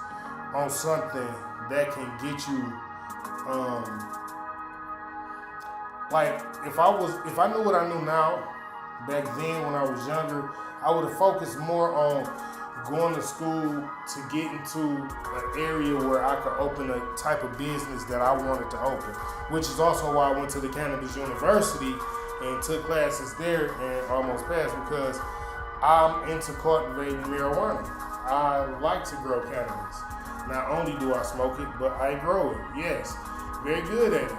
on something that can get you, like, if I knew what I knew now, back then when I was younger, I would have focused more on going to school to get into an area where I could open a type of business that I wanted to open, which is also why I went to the Cannabis University and took classes there and almost passed because I'm into cultivating marijuana. I like to grow cannabis. Not only do I smoke it, but I grow it. Yes, very good at it.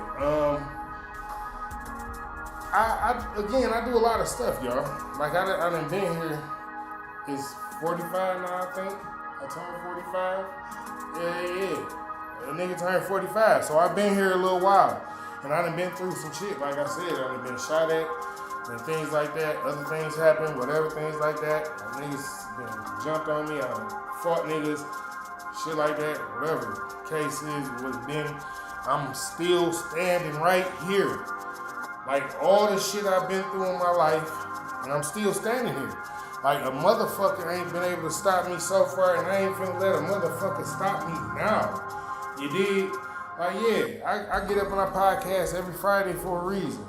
I do a lot of stuff, y'all. Like I done been here. It's 45 now, I think. I turned 45. Yeah. A nigga turned 45. So I've been here a little while. And I done been through some shit. Like I said, I done been shot at and things like that. Other things happen, whatever, things like that. Niggas been jumped on me. I done fought niggas, shit like that, whatever. Case is, I'm still standing right here. Like all the shit I've been through in my life, and I'm still standing here. Like a motherfucker ain't been able to stop me so far, and I ain't finna let a motherfucker stop me now. You dig? Like, yeah, I get up on a podcast every Friday for a reason.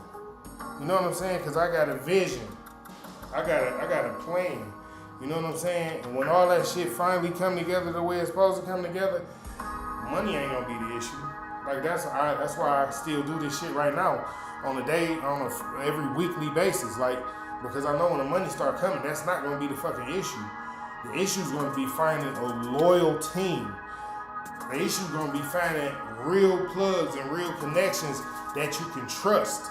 You know what I'm saying? Because I got a vision. I got a plan. You know what I'm saying? And when all that shit finally come together the way it's supposed to come together, money ain't gonna be the issue. Like that's why I still do this shit right now on every weekly basis. Like, because I know when the money start coming, that's not gonna be the fucking issue. The issue is gonna be finding a loyal team. The issue is gonna be finding real plugs and real connections that you can trust.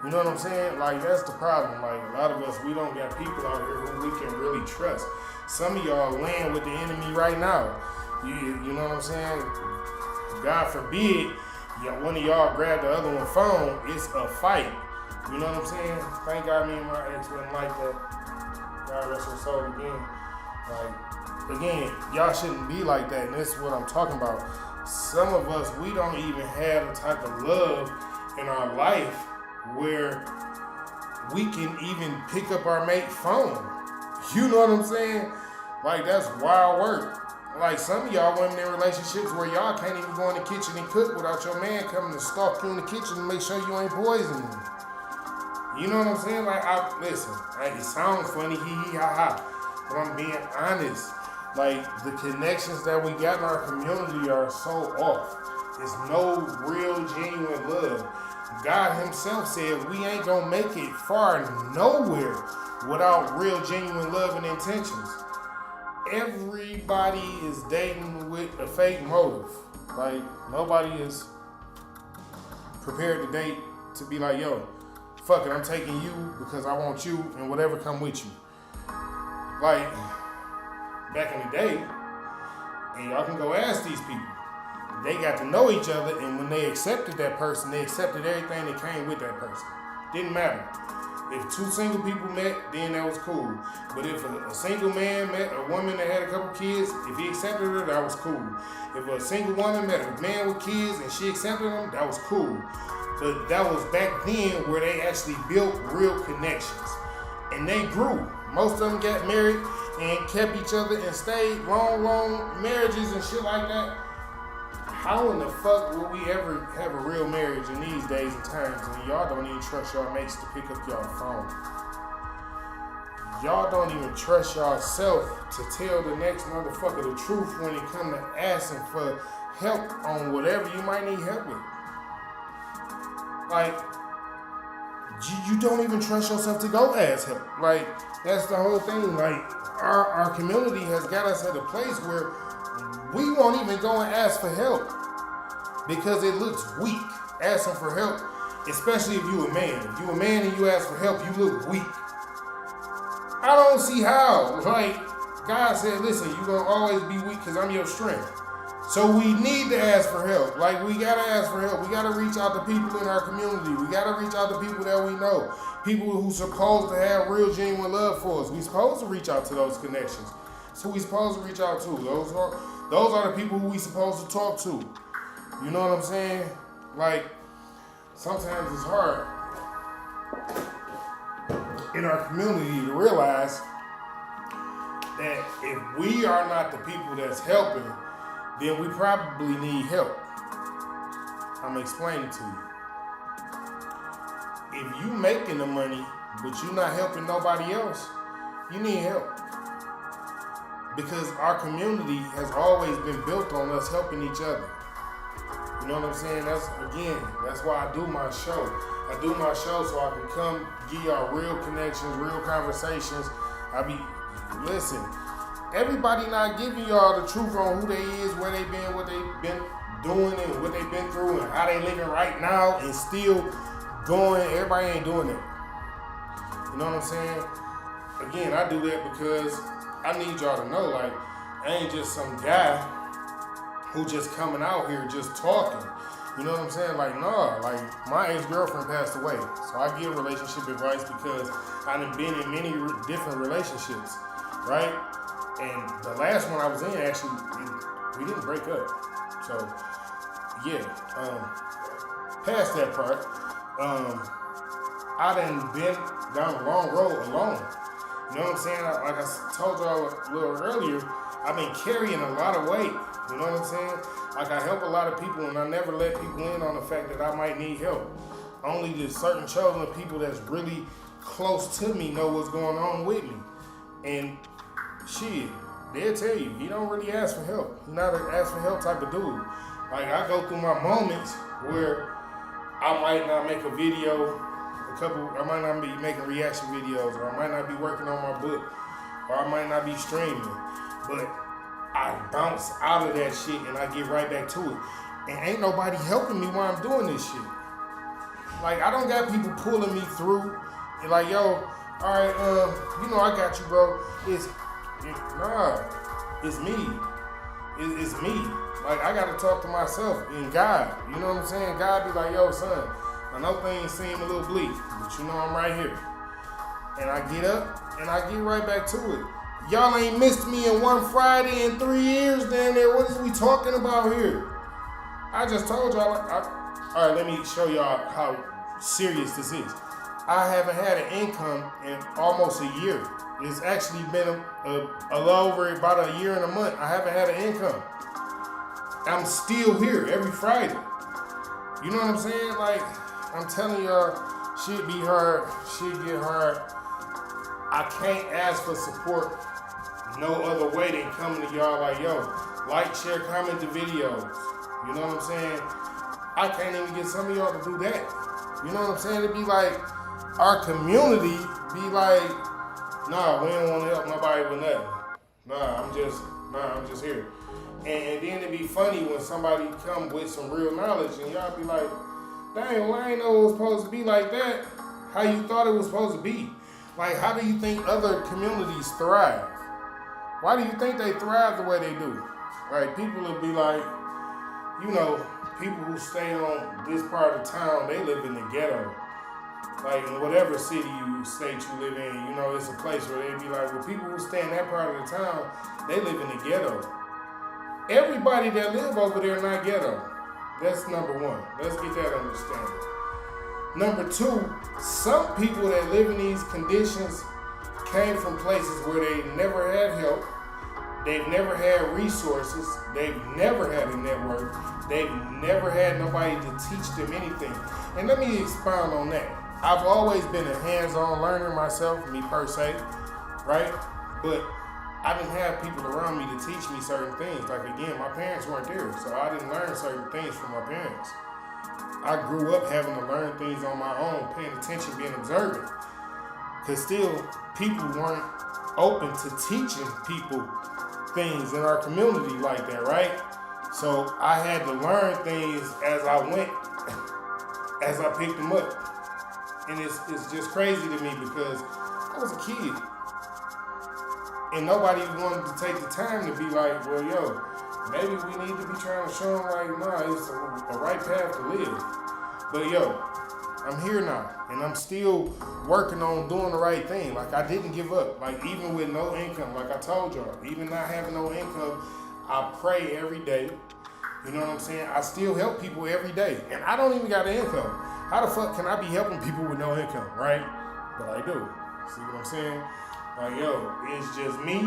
You know what I'm saying? Like, that's the problem. Like, a lot of us, we don't got people out here who we can really trust. Some of y'all laying with the enemy right now. You know what I'm saying? God forbid, one of y'all grab the other one's phone, it's a fight. You know what I'm saying? Thank God me and my ex wasn't like that. God rest her soul again. Like, again, y'all shouldn't be like that, and this is what I'm talking about. Some of us, we don't even have the type of love in our life where we can even pick up our mate's phone. You know what I'm saying? Like, that's wild work. Like, some of y'all women in relationships where y'all can't even go in the kitchen and cook without your man coming to stalk you in the kitchen and make sure you ain't poisoning him. You know what I'm saying? Like, listen, it sounds funny, hee hee ha ha, but I'm being honest. Like, the connections that we got in our community are so off. There's no real, genuine love. God himself said we ain't gonna make it far nowhere without real, genuine love and intentions. Everybody is dating with a fake motive. Like, nobody is prepared to date to be like, yo, fuck it, I'm taking you because I want you and whatever come with you. Like, back in the day, and y'all can go ask these people, they got to know each other, and when they accepted that person, they accepted everything that came with that person. Didn't matter. If two single people met, then that was cool. But if a single man met a woman that had a couple kids, if he accepted her, that was cool. If a single woman met a man with kids and she accepted him, that was cool. But that was back then where they actually built real connections. And they grew. Most of them got married and kept each other and stayed long marriages and shit like that. How in the fuck will we ever have a real marriage in these days and times and y'all don't even trust y'all mates to pick up y'all phone? Y'all don't even trust yourself to tell the next motherfucker the truth when it come to asking for help on whatever you might need help with. Like, you don't even trust yourself to go ask help. Like, that's the whole thing. Like, our community has got us at a place where we won't even go and ask for help because it looks weak asking for help, especially if you a man. If you a man and you ask for help, you look weak. I don't see how. Like, God said, listen, you're going to always be weak because I'm your strength. So we need to ask for help. Like, we got to ask for help. We got to reach out to people in our community. We got to reach out to people that we know. People who supposed to have real, genuine love for us. We supposed to reach out to those connections. So we supposed to reach out to. Those are the people who we supposed to talk to. You know what I'm saying? Like, sometimes it's hard in our community to realize that if we are not the people that's helping, then we probably need help. I'm explaining to you. If you making the money, but you not helping nobody else, you need help. Because our community has always been built on us helping each other. You know what I'm saying? That's why I do my show. I do my show so I can come give y'all real connections, real conversations. Listen, everybody not giving y'all the truth on who they is, where they been, what they been doing, and what they been through, and how they living right now, and still going. Everybody ain't doing it. You know what I'm saying? Again, I do that because I need y'all to know, like, I ain't just some guy who just coming out here just talking. You know what I'm saying? Like, nah, like, my ex-girlfriend passed away. So I give relationship advice because I done been in many different relationships, right? And the last one I was in, actually, we didn't break up. So, yeah, past that part, I done been down the long road alone. You know what I'm saying? Like I told y'all a little earlier, I've been carrying a lot of weight. You know what I'm saying? Like, I help a lot of people, and I never let people in on the fact that I might need help. Only the certain chosen people that's really close to me know what's going on with me. And shit, they'll tell you, he don't really ask for help. He's not an ask for help type of dude. Like, I go through my moments where I might not make a video, I might not be making reaction videos, or I might not be working on my book, or I might not be streaming, but I bounce out of that shit and I get right back to it. And ain't nobody helping me while I'm doing this shit. Like, I don't got people pulling me through and like, yo, all right, I got you, bro. It's me. It's me. Like, I gotta talk to myself and God. You know what I'm saying? God be like, yo, son, I know things seem a little bleak, but you know I'm right here. And I get up and I get right back to it. Y'all ain't missed me in one Friday in 3 years, damn near. What is we talking about here? I just told y'all. All right, let me show y'all how serious this is. I haven't had an income in almost a year. It's actually been a little over about a year and a month. I haven't had an income. I'm still here every Friday. You know what I'm saying? Like, I'm telling y'all, shit be hard, shit get hard. I can't ask for support no other way than coming to y'all like, yo, like, share, comment the videos. You know what I'm saying? I can't even get some of y'all to do that. You know what I'm saying? It'd be like, our community be like, nah, we don't want to help nobody with nothing. I'm just here. And then it'd be funny when somebody come with some real knowledge and y'all be like, dang, well, I ain't know it was supposed to be like that. How you thought it was supposed to be. Like, how do you think other communities thrive? Why do you think they thrive the way they do? Like, people will be like, you know, people who stay on this part of town, they live in the ghetto. Like, in whatever state you live in, you know, it's a place where they be like, well, people who stay in that part of the town, they live in the ghetto. Everybody that live over there not ghetto. That's number one. Let's get that understanding. Number two, some people that live in these conditions came from places where they never had help. They've never had resources. They've never had a network. They've never had nobody to teach them anything. And let me expound on that. I've always been a hands-on learner myself, me per se, right? But I didn't have people around me to teach me certain things. Like, again, my parents weren't there, so I didn't learn certain things from my parents. I grew up having to learn things on my own, paying attention, being observant. Because still, people weren't open to teaching people things in our community like that, right? So I had to learn things as I went, as I picked them up. And it's just crazy to me because I was a kid. And nobody wanted to take the time to be like, well, yo, maybe we need to be trying to show them like, nah, it's the right path to live. But yo, I'm here now, and I'm still working on doing the right thing. Like, I didn't give up. Like, even with no income, like I told y'all, even not having no income, I pray every day. You know what I'm saying? I still help people every day, and I don't even got an income. How the fuck can I be helping people with no income, right? But I do. See what I'm saying? Like, yo, it's just me,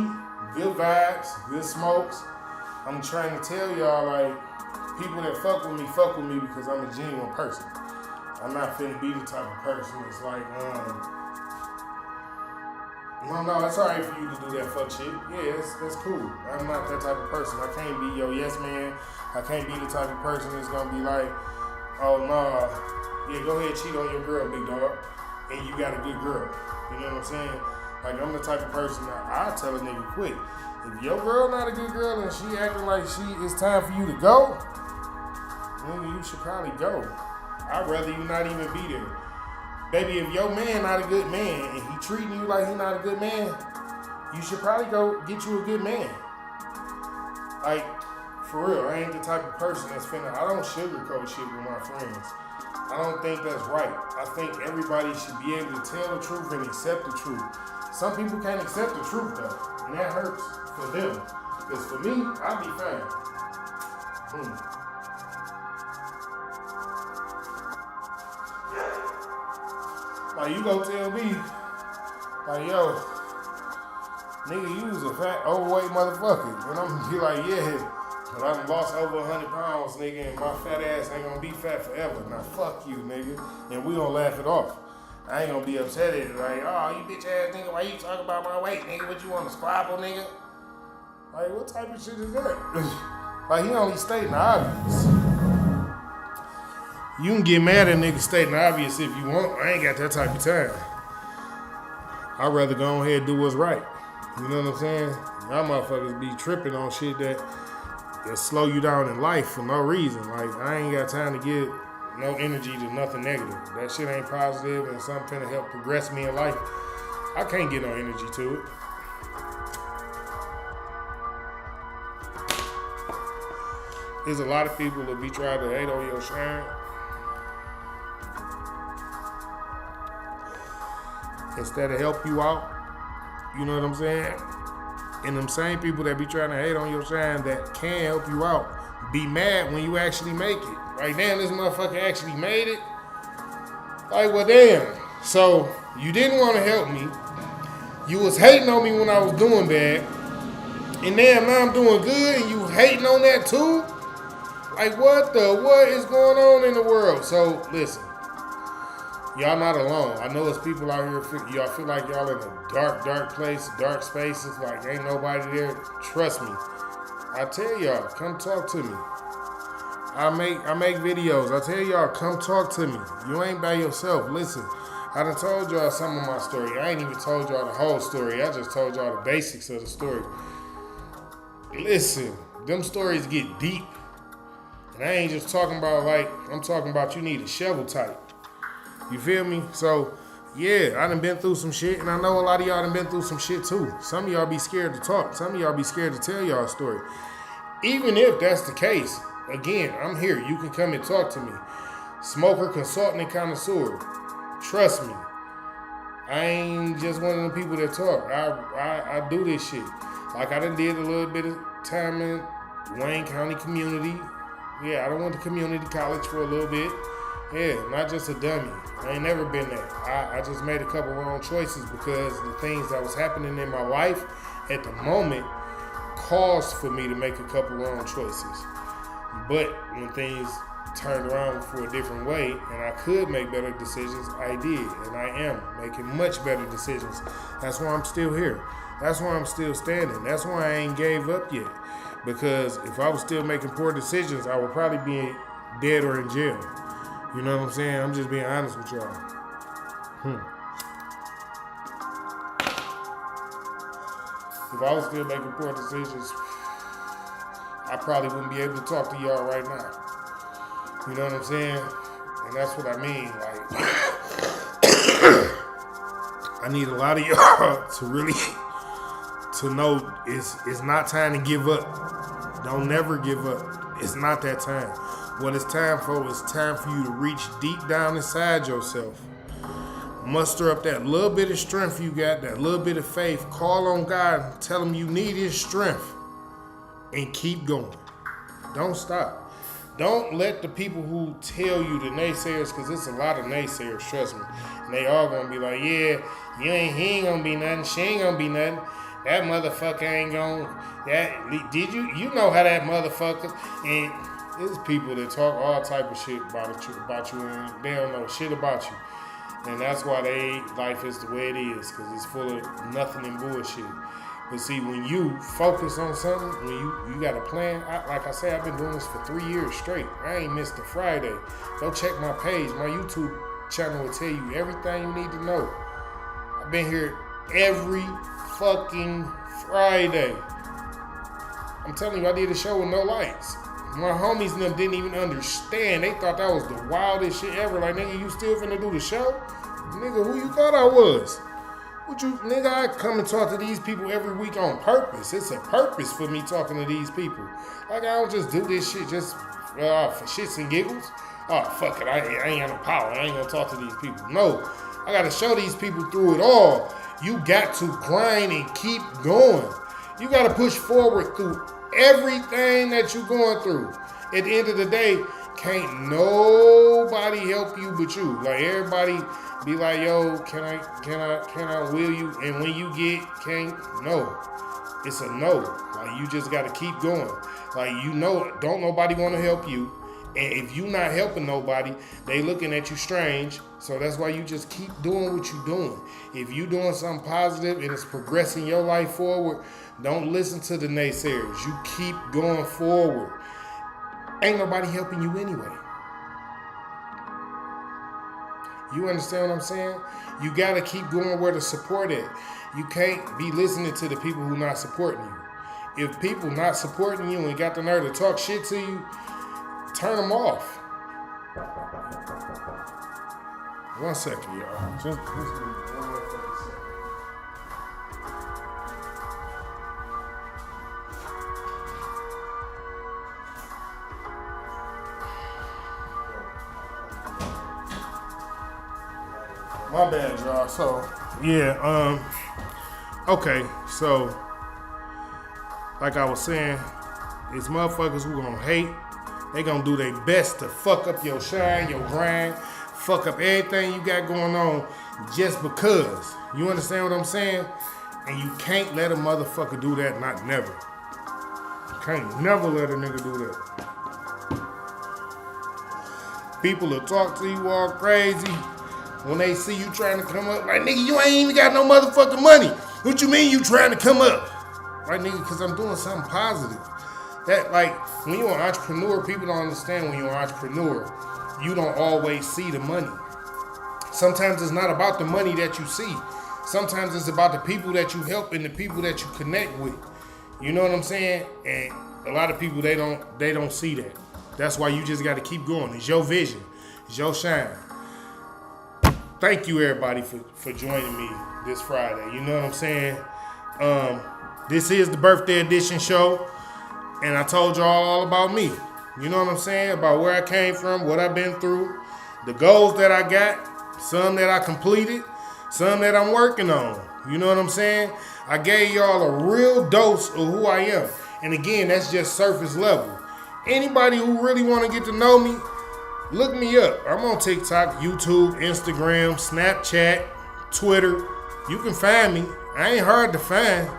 good vibes, good smokes. I'm trying to tell y'all, like, people that fuck with me because I'm a genuine person. I'm not finna be the type of person that's like, no, it's alright for you to do that fuck shit. Yeah, that's cool. I'm not that type of person. I can't be your yes man. I can't be the type of person that's gonna be like, oh, nah, yeah, go ahead, cheat on your girl, big dog, and you got a good girl. You know what I'm saying? Like, I'm the type of person that I tell a nigga quick. If your girl not a good girl and she acting like it's time for you to go, nigga, you should probably go. I'd rather you not even be there. Baby, if your man not a good man and he treating you like he not a good man, you should probably go get you a good man. Like, for real, I ain't the type of person that's I don't sugarcoat shit with my friends. I don't think that's right. I think everybody should be able to tell the truth and accept the truth. Some people can't accept the truth though, and that hurts for them. Because for me, I'll be fine. Like, you go tell me, like, yo, nigga, you was a fat, overweight motherfucker. And I'm gonna be like, yeah, but I done lost over 100 pounds, nigga, and my fat ass ain't gonna be fat forever. Now, fuck you, nigga. And we gonna laugh it off. I ain't gonna be upset at it. Like, oh, you bitch ass nigga, why you talking about my weight, nigga? What you want to squabble, nigga? Like, what type of shit is that? Like, he only stating the obvious. You can get mad at niggas stating the obvious if you want. I ain't got that type of time. I'd rather go ahead and do what's right. You know what I'm saying? Y'all motherfuckers be tripping on shit that slow you down in life for no reason. Like, I ain't got time to give no energy to nothing negative. That shit ain't positive and something to help progress me in life. I can't get no energy to it. There's a lot of people that be trying to hate on your shine. Instead of help you out, you know what I'm saying? And them same people that be trying to hate on your shine that can help you out, be mad when you actually make it. Like, damn, this motherfucker actually made it. Like, well, damn. So, you didn't want to help me. You was hating on me when I was doing bad. And damn, now I'm doing good and you hating on that too? Like, what is going on in the world? So, listen. Y'all not alone. I know it's people out here, y'all feel like y'all in a dark, dark place, dark spaces, like ain't nobody there. Trust me. I tell y'all, come talk to me. I make videos. I tell y'all, come talk to me. You ain't by yourself. Listen, I done told y'all some of my story. I ain't even told y'all the whole story. I just told y'all the basics of the story. Listen, them stories get deep. And I ain't just talking about I'm talking about you need a shovel type. You feel me? So, yeah, I done been through some shit, and I know a lot of y'all done been through some shit too. Some of y'all be scared to talk. Some of y'all be scared to tell y'all a story. Even if that's the case, again, I'm here. You can come and talk to me. Smoker, consultant, and connoisseur. Trust me. I ain't just one of them people that talk. I do this shit. Like, I done did a little bit of time in Wayne County community. Yeah, I done went to community college for a little bit. Yeah, not just a dummy. I ain't never been there. I just made a couple wrong choices because the things that was happening in my life at the moment caused for me to make a couple wrong choices. But when things turned around for a different way and I could make better decisions, I did. And I am making much better decisions. That's why I'm still here. That's why I'm still standing. That's why I ain't gave up yet. Because if I was still making poor decisions, I would probably be dead or in jail. You know what I'm saying? I'm just being honest with y'all. If I was still making poor decisions, I probably wouldn't be able to talk to y'all right now. You know what I'm saying? And that's what I mean. Like, I need a lot of y'all to really to know it's not time to give up. Don't never give up. It's not that time. What it's time for is time for you to reach deep down inside yourself. Muster up that little bit of strength you got, that little bit of faith. Call on God and tell him you need his strength. And keep going. Don't stop. Don't let the people who tell you, the naysayers, because it's a lot of naysayers, trust me. And they all going to be like, yeah, he ain't going to be nothing. She ain't going to be nothing. That motherfucker ain't going to. You know how that motherfucker. And there's people that talk all type of shit about you and they don't know shit about you. And that's why life is the way it is, because it's full of nothing and bullshit. But see, when you focus on something, when you got a plan, like I say, I've been doing this for 3 years straight. I ain't missed a Friday. Go check my page. My YouTube channel will tell you everything you need to know. I've been here every fucking Friday. I'm telling you, I did a show with no lights. My homies and them didn't even understand. They thought that was the wildest shit ever. Like, nigga, you still finna do the show? Nigga, who you thought I was? Nigga, I come and talk to these people every week on purpose. It's a purpose for me talking to these people. Like, I don't just do this shit just for shits and giggles. Oh, fuck it, I ain't got no power. I ain't gonna talk to these people. No, I gotta show these people through it all. You got to grind and keep going. You gotta push forward through everything that you're going through. At the end of the day, can't nobody help you but you. Like, everybody be like, yo, can I will you? And when you can't, no. It's a no. Like, you just gotta keep going. Like, you know, don't nobody wanna help you. And if you not helping nobody, they looking at you strange. So that's why you just keep doing what you're doing. If you doing something positive and it's progressing your life forward, don't listen to the naysayers. You keep going forward. Ain't nobody helping you anyway. You understand what I'm saying? You gotta keep going where the support is. You can't be listening to the people who not supporting you. If people not supporting you and got the nerve to talk shit to you, turn them off. 1 second, y'all. Just 1 more fucking second. My bad, y'all. So, yeah, okay, so like I was saying, it's motherfuckers who gonna hate. They gonna do their best to fuck up your shine, your grind, fuck up everything you got going on just because. You understand what I'm saying? And you can't let a motherfucker do that, not never. You can't never let a nigga do that. People will talk to you all crazy when they see you trying to come up. Like, nigga, you ain't even got no motherfucking money. What you mean you trying to come up? Like, nigga, because I'm doing something positive. That, like, when you're an entrepreneur, people don't understand when you're an entrepreneur, you don't always see the money. Sometimes it's not about the money that you see. Sometimes it's about the people that you help and the people that you connect with. You know what I'm saying? And a lot of people, they don't see that. That's why you just got to keep going. It's your vision. It's your shine. Thank you, everybody, for joining me this Friday. You know what I'm saying? This is the Birthday Edition show. And I told y'all all about me. You know what I'm saying? About where I came from, what I've been through, the goals that I got, some that I completed, some that I'm working on. You know what I'm saying? I gave y'all a real dose of who I am. And again, that's just surface level. Anybody who really want to get to know me, look me up. I'm on TikTok, YouTube, Instagram, Snapchat, Twitter. You can find me. I ain't hard to find.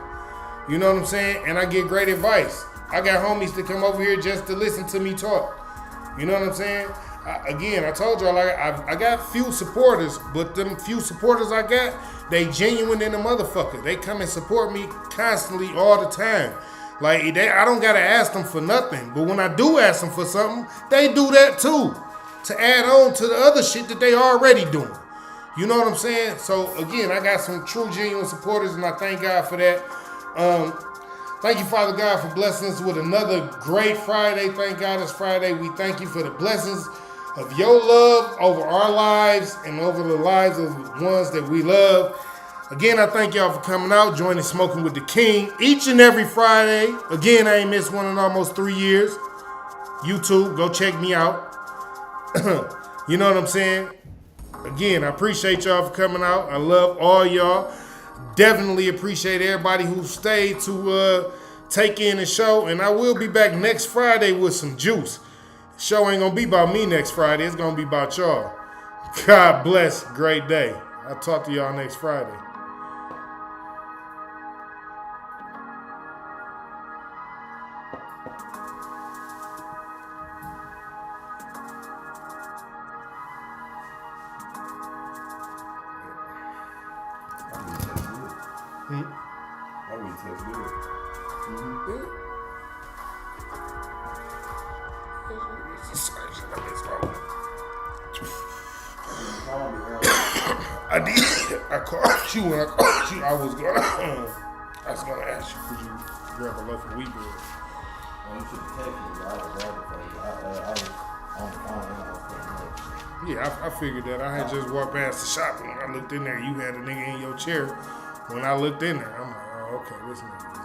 You know what I'm saying? And I get great advice. I got homies that come over here just to listen to me talk. You know what I'm saying? I told y'all, like, I got few supporters, but them few supporters I got, they genuine in the motherfucker. They come and support me constantly all the time. Like, I don't gotta ask them for nothing, but when I do ask them for something, they do that too, to add on to the other shit that they already doing. You know what I'm saying? So again, I got some true, genuine supporters, and I thank God for that. Thank you, Father God, for blessing us with another great Friday. Thank God it's Friday. We thank you for the blessings of your love over our lives and over the lives of the ones that we love. Again, I thank y'all for coming out, joining Smoking with the King each and every Friday. Again, I ain't missed one in almost 3 years. YouTube, go check me out. You know what I'm saying? Again, I appreciate y'all for coming out. I love all y'all. Definitely appreciate everybody who stayed to take in the show. And I will be back next Friday with some juice. The show ain't going to be about me next Friday. It's going to be about y'all. God bless. Great day. I'll talk to y'all next Friday. That really tastes good. I did. I called you when I called you. I was gonna ask you, could you grab a loaf of wheat bread? Well, you should have texted me. I was grabbing for you. I was on the phone and I was putting up. Yeah, I figured that. I had just walked past the shop and when I looked in there, you had a nigga in your chair. When I looked in there, I'm like, oh, okay, this nigga.